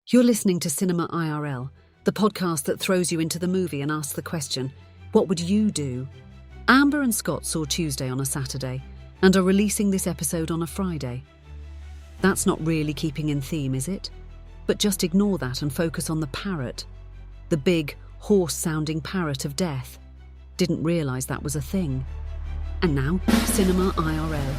You're listening to Cinema IRL, the podcast that throws you into the movie and asks the question, what would you do? Amber and Scott saw Tuesday on a Saturday and are releasing this episode on a Friday. That's not really keeping in theme, is it? But just ignore that and focus on the parrot. The big, horse-sounding parrot of death. Didn't realise that was a thing. And now, Cinema IRL.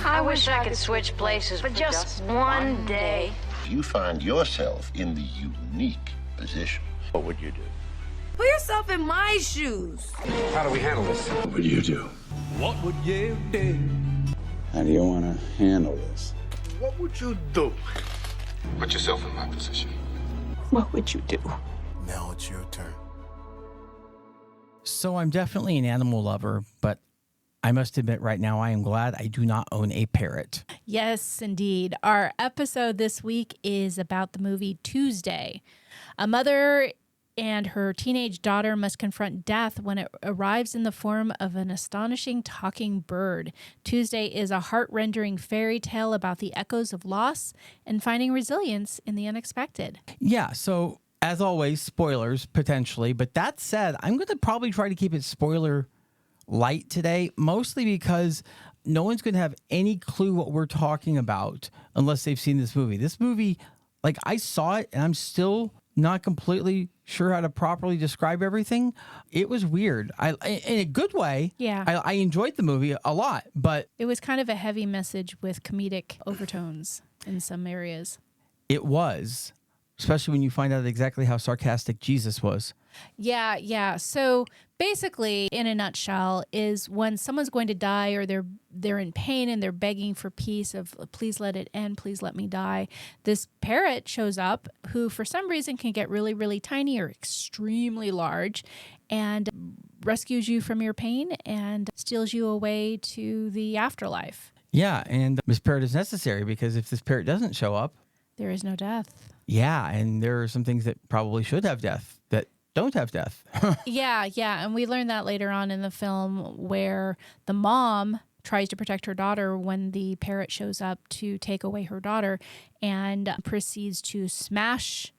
I wish I could switch places for just one day. You find yourself in the unique position. What would you do? Put yourself in my shoes. How do we handle this? What would you do? What would you do? How do you want to handle this? What would you do? Put yourself in my position. What would you do? Now it's your turn. So I'm definitely an animal lover, but I must admit right now I am glad I do not own a parrot. Yes, indeed. Our episode this week is about the movie Tuesday. A mother and her teenage daughter must confront death when it arrives in the form of an astonishing talking bird. Tuesday is a heart-rendering fairy tale about the echoes of loss and finding resilience in the unexpected. Yeah, so as always, spoilers potentially, but that said, I'm going to probably try to keep it spoiler light today, mostly because no one's going to have any clue what we're talking about unless they've seen this movie. This movie, like, I saw it and I'm still not completely sure how to properly describe everything. It was weird. In a good way. Yeah. I enjoyed the movie a lot, but It was kind of a heavy message with comedic overtones in some areas. it was, especially when you find out exactly how sarcastic Jesus was. Yeah. So basically, in a nutshell, is when someone's going to die or they're in pain and they're begging for peace of please let it end, please let me die. This parrot shows up who for some reason can get really, really tiny or extremely large and rescues you from your pain and steals you away to the afterlife. Yeah, and this parrot is necessary because if this parrot doesn't show up, There is no death. yeah, and there are some things that probably should have death that don't have death. Yeah. And we learned that later on in the film where the mom tries to protect her daughter when the parrot shows up to take away her daughter and proceeds to smash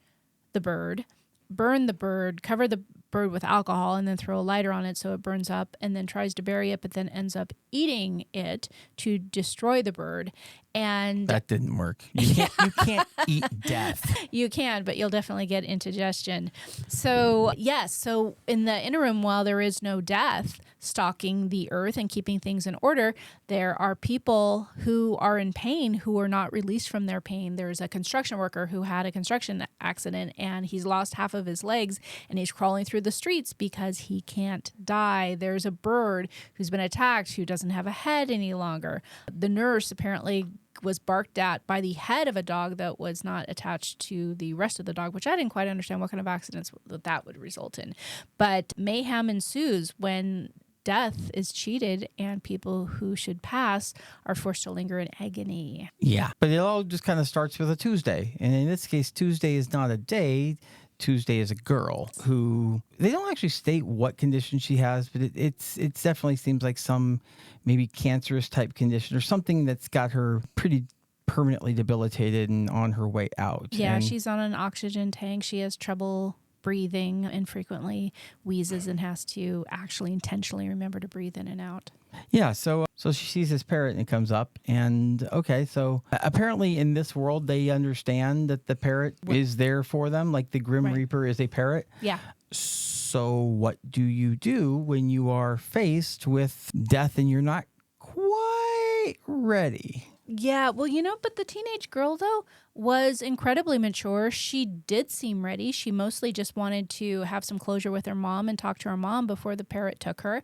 the bird, burn the bird, cover the bird with alcohol, and then throw a lighter on it so it burns up, and then tries to bury it, but then ends up eating it to destroy the bird. And That didn't work. You can't eat death. you can, but you'll definitely get indigestion. So, yes. So, in the interim, while there is no death stalking the earth and keeping things in order, there are people who are in pain who are not released from their pain. There's a construction worker who had a construction accident and he's lost half of his legs and he's crawling through the streets because he can't die. There's a bird who's been attacked who doesn't have a head any longer. The nurse apparently was barked at by the head of a dog that was not attached to the rest of the dog, which I didn't quite understand what kind of accidents that would result in. But mayhem ensues when death is cheated and people who should pass are forced to linger in agony. Yeah. But it all just kind of starts with a Tuesday. And in this case, Tuesday is not a day. Tuesday is a girl who, they don't actually state what condition she has, but it definitely seems like some maybe cancerous type condition or something that's got her pretty permanently debilitated and on her way out. Yeah, And she's on an oxygen tank. She has trouble breathing and frequently wheezes and has to actually intentionally remember to breathe in and out. Yeah, so she sees this parrot and it comes up, and okay, so apparently in this world they understand that the parrot is there for them, like the Grim Right. Reaper is a parrot. Yeah. So what do you do when you are faced with death and you're not quite ready? Yeah, well, but the teenage girl, though, was incredibly mature. She did seem ready. She mostly just wanted to have some closure with her mom and talk to her mom before the parrot took her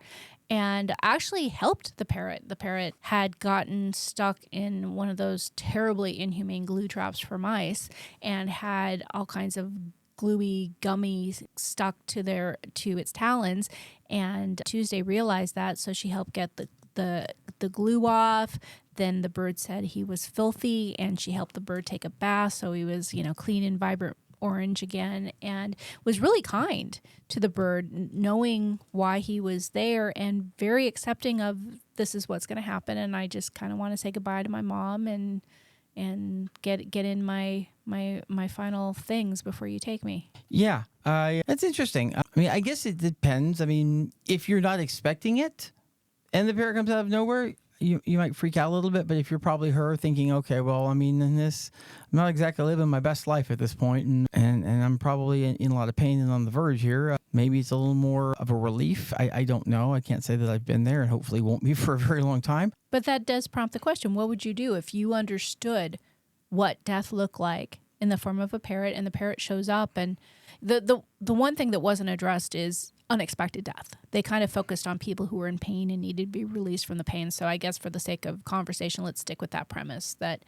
and actually helped the parrot. The parrot had gotten stuck in one of those terribly inhumane glue traps for mice and had all kinds of gluey gummy stuck to its talons. And Tuesday realized that, so she helped get the glue off. Then the bird said he was filthy, and she helped the bird take a bath so he was, clean and vibrant orange again, and was really kind to the bird, knowing why he was there and very accepting of this is what's going to happen, and I just kind of want to say goodbye to my mom and and get in my final things before you take me. Yeah, that's interesting. I mean, I guess it depends. I mean, if you're not expecting it and the parrot comes out of nowhere, you might freak out a little bit. But if you're probably her thinking, okay, well, I mean, I'm not exactly living my best life at this point, and I'm probably in a lot of pain and on the verge here. Maybe it's a little more of a relief. I don't know. I can't say that I've been there, and hopefully won't be for a very long time. But that does prompt the question, what would you do if you understood what death looked like in the form of a parrot, and the parrot shows up? And the one thing that wasn't addressed is unexpected death. They kind of focused on people who were in pain and needed to be released from the pain. So I guess for the sake of conversation, let's stick with that premise that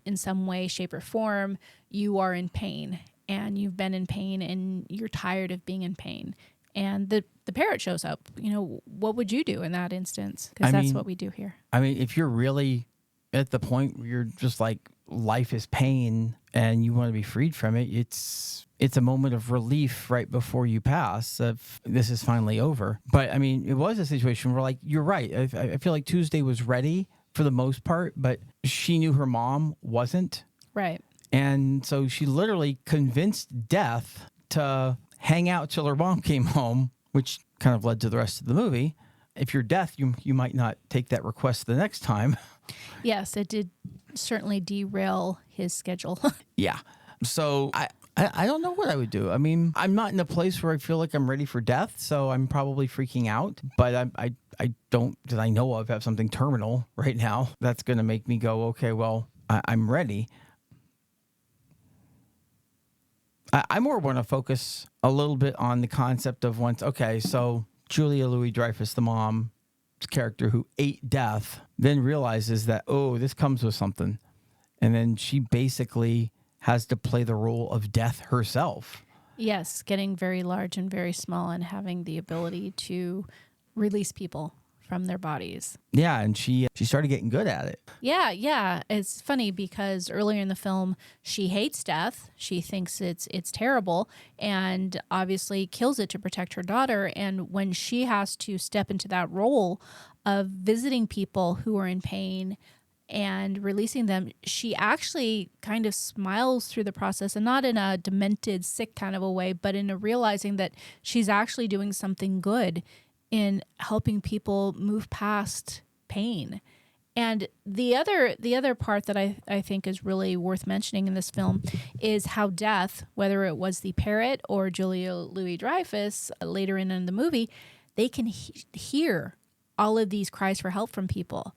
in some way, shape, or form, you are in pain, and you've been in pain, and you're tired of being in pain. And the parrot shows up. What would you do in that instance? Because that's what we do here. I mean, if you're really at the point where you're just like, life is pain and you want to be freed from it, it's a moment of relief right before you pass if this is finally over. But I mean, it was a situation where, like, you're right. I feel like Tuesday was ready for the most part, but she knew her mom wasn't. Right. And so she literally convinced Death to hang out till her mom came home, which kind of led to the rest of the movie. If you're Death, you might not take that request the next time. Yes, it did certainly derail his schedule. Yeah. So I don't know what I would do. I mean, I'm not in a place where I feel like I'm ready for death, so I'm probably freaking out. But I don't, that I know of, have something terminal right now that's going to make me go, okay, well, I'm ready. I more want to focus a little bit on the concept of okay, so Julia Louis-Dreyfus, the mom's character who ate Death, then realizes that, oh, this comes with something. And then she basically has to play the role of Death herself. Yes, getting very large and very small and having the ability to release people from their bodies. Yeah, and she started getting good at it. Yeah. It's funny because earlier in the film, she hates death. She thinks it's terrible, and obviously kills it to protect her daughter. And when she has to step into that role of visiting people who are in pain and releasing them, she actually kind of smiles through the process, and not in a demented, sick kind of a way, but in a realizing that she's actually doing something good in helping people move past pain. And the other part that I think is really worth mentioning in this film is how Death, whether it was the parrot or Julia Louis-Dreyfus later in the movie, they can hear all of these cries for help from people.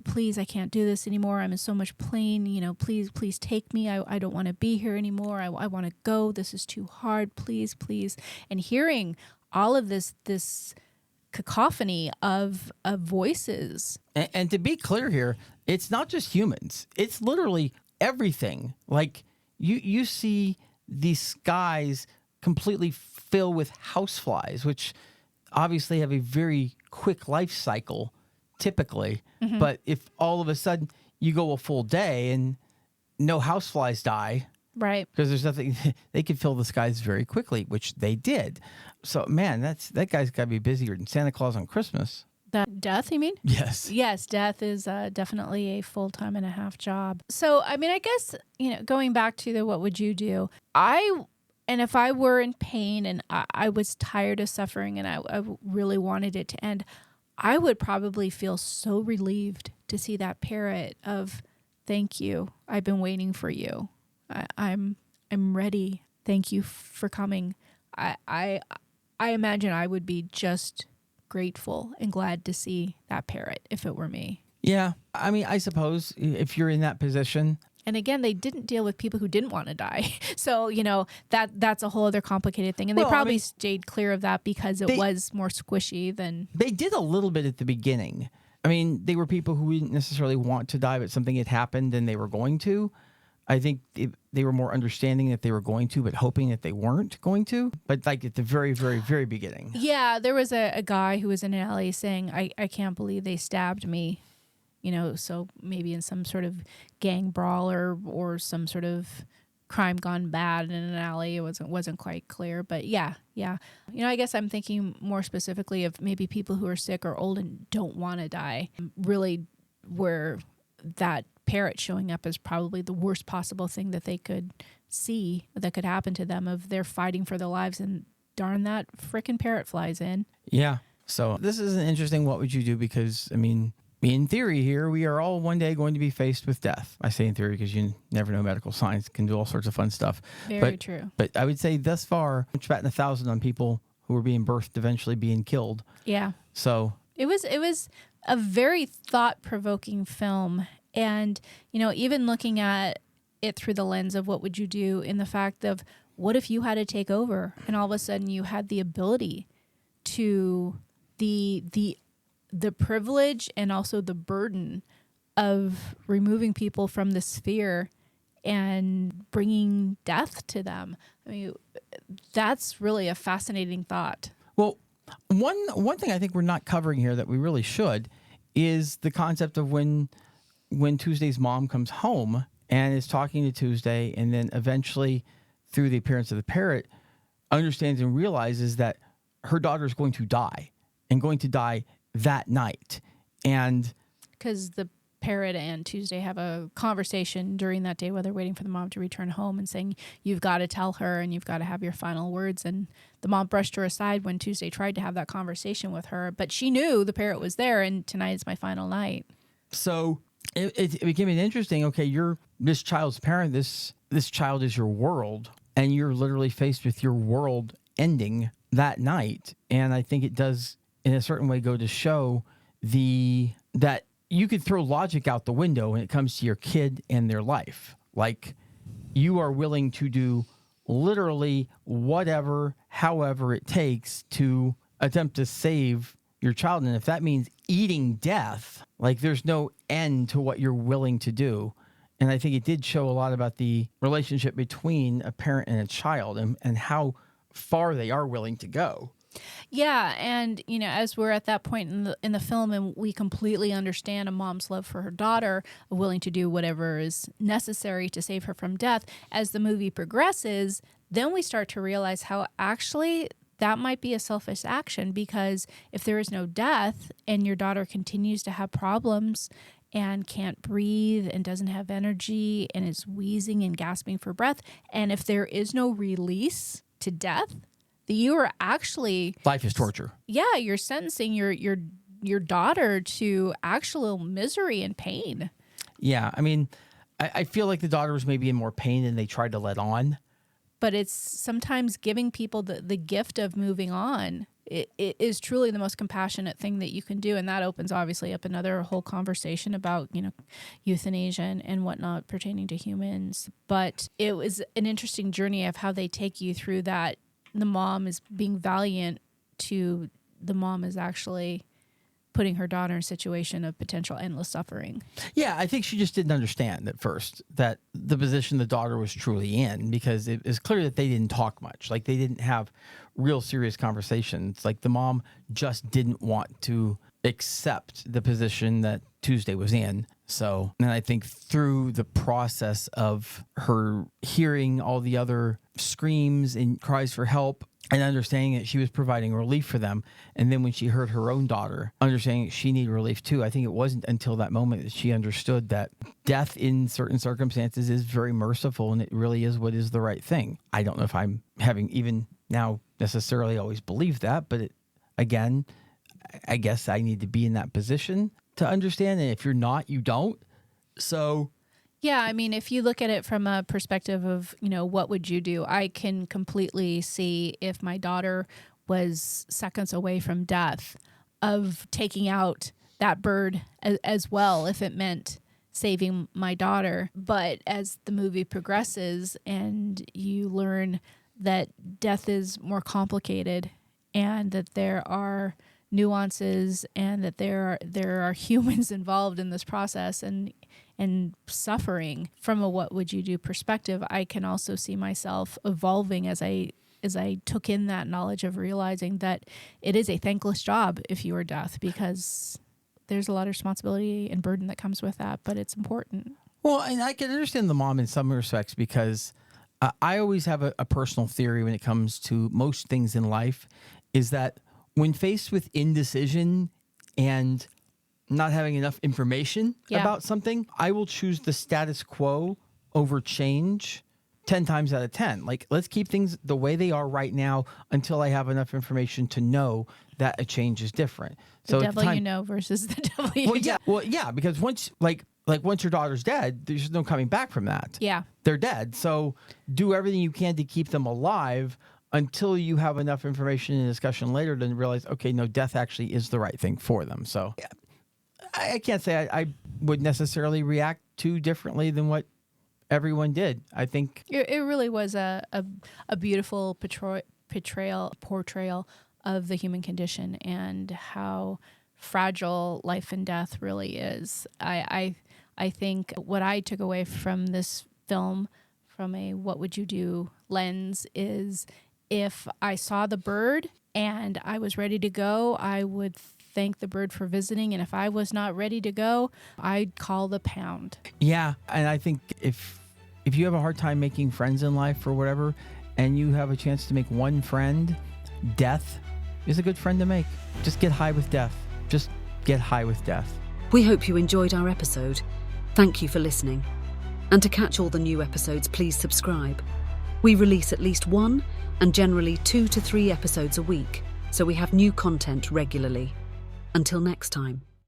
Please, I can't do this anymore. I'm in so much pain. Please take me. I don't want to be here anymore. I want to go. This is too hard. Please. And hearing all of this cacophony of voices. And to be clear here, it's not just humans. It's literally everything. Like, you see these skies completely fill with houseflies, which obviously have a very quick life cycle, typically. Mm-hmm. But if all of a sudden you go a full day and no houseflies die, right? Because there's nothing, they could fill the skies very quickly, which they did. So, man, that guy's got to be busier than Santa Claus on Christmas. That Death, you mean? Yes. Yes, Death is definitely a full-time and a half job. So, I mean, I guess, going back to the what would you do? And if I were in pain and I was tired of suffering and I really wanted it to end, I would probably feel so relieved to see that parrot of, thank you, I've been waiting for you. I'm ready. Thank you for coming. I imagine I would be just grateful and glad to see that parrot if it were me. Yeah. I mean, I suppose if you're in that position. And again, they didn't deal with people who didn't want to die. So, that's a whole other complicated thing. And they probably stayed clear of that because it was more squishy than... They did a little bit at the beginning. I mean, they were people who didn't necessarily want to die, but something had happened and they were going to. I think they were more understanding that they were going to, but hoping that they weren't going to. But like at the very, very, very beginning. Yeah, there was a guy who was in an alley saying, I can't believe they stabbed me. So maybe in some sort of gang brawl or some sort of crime gone bad in an alley. It wasn't quite clear. But yeah. I guess I'm thinking more specifically of maybe people who are sick or old and don't want to die. Really where that parrot showing up is probably the worst possible thing that they could see that could happen to them, of they're fighting for their lives and darn that frickin' parrot flies in. Yeah. So this is an interesting what would you do, because, I mean, in theory here, we are all one day going to be faced with death. I say in theory because you never know. Medical science can do all sorts of fun stuff. Very true. But I would say thus far, it's batting 1,000 on people who are being birthed, eventually being killed. Yeah. So It was a very thought-provoking film. And, you know, even looking at it through the lens of what would you do, in the fact of what if you had to take over and all of a sudden you had the ability to the privilege and also the burden of removing people from the sphere and bringing death to them. I mean, that's really a fascinating thought. Well, one thing I think we're not covering here that we really should is the concept of when Tuesday's mom comes home and is talking to Tuesday, and then eventually, through the appearance of the parrot, understands and realizes that her daughter is going to die, and going to die that night. And because the parrot and Tuesday have a conversation during that day while they're waiting for the mom to return home and saying, you've got to tell her and you've got to have your final words. And the mom brushed her aside when Tuesday tried to have that conversation with her, but she knew the parrot was there, and tonight is my final night. so it became an interesting, okay, you're this child's parent, this child is your world, and you're literally faced with your world ending that night. And I think it does, in a certain way, go to show that you could throw logic out the window when it comes to your kid and their life. Like, you are willing to do literally whatever, however it takes to attempt to save your child. And if that means eating death, like, there's no end to what you're willing to do. And I think it did show a lot about the relationship between a parent and a child, and how far they are willing to go. Yeah, and you know, as we're at that point in the film, and we completely understand a mom's love for her daughter, willing to do whatever is necessary to save her from death. As the movie progresses, then we start to realize how actually that might be a selfish action, because if there is no death and your daughter continues to have problems and can't breathe and doesn't have energy and is wheezing and gasping for breath, and if there is no release to death, you are actually, Life is torture. yeah, you're sentencing your daughter to actual misery and pain. Yeah, I mean, I feel like the daughter was maybe in more pain than they tried to let on. But it's sometimes giving people the gift of moving on. It is truly the most compassionate thing that you can do. And that opens obviously up another whole conversation about, you know, euthanasia and whatnot pertaining to humans. But it was an interesting journey of how they take you through that. The mom is being valiant to the mom is actually putting her daughter in a situation of potential endless suffering. Yeah, I think she just didn't understand at first that the position the daughter was truly in, because it was clear that they didn't talk much. Like, they didn't have real serious conversations. Like, the mom just didn't want to accept the position that Tuesday was in. So, and I think through the process of her hearing all the other screams and cries for help and understanding that she was providing relief for them, and then when she heard her own daughter understanding she needed relief too, I think it wasn't until that moment that she understood that death in certain circumstances is very merciful, and it really is what is the right thing. I don't know if I'm having even now necessarily always believed that, but again, I guess I need to be in that position to understand. And if you're not, you don't. So yeah, I mean, if you look at it from a perspective of, you know, what would you do? I can completely see, if my daughter was seconds away from death, of taking out that bird as well, if it meant saving my daughter. But as the movie progresses and you learn that death is more complicated and that there are nuances and that there are humans involved in this process and suffering, from a what would you do perspective, I can also see myself evolving as I took in that knowledge of realizing that it is a thankless job if you are death, because there's a lot of responsibility and burden that comes with that, but it's important. Well, and I can understand the mom in some respects, because I always have a personal theory when it comes to most things in life, is that when faced with indecision and not having enough information Yeah. about something, I will choose the status quo over change 10 times out of 10. Like, let's keep things the way they are right now until I have enough information to know that a change is different. The at devil you know versus the devil you Well, don't. yeah. Well, yeah, because once once your daughter's dead, there's no coming back from that. Yeah. They're dead. So do everything you can to keep them alive until you have enough information and discussion later to realize, okay, no, death actually is the right thing for them. So yeah, I can't say I would necessarily react too differently than what everyone did. I think It really was a beautiful portrayal of the human condition and how fragile life and death really is. I think what I took away from this film, from a what would you do lens, is if I saw the bird and I was ready to go, I would thank the bird for visiting. And if I was not ready to go, I'd call the pound. yeah, and I think if you have a hard time making friends in life or whatever, and you have a chance to make one friend, death is a good friend to make. Just get high with death. Just get high with death. We hope you enjoyed our episode. Thank you for listening. And to catch all the new episodes, please subscribe. We release at least 1 and generally 2 to 3 episodes a week, so we have new content regularly. Until next time.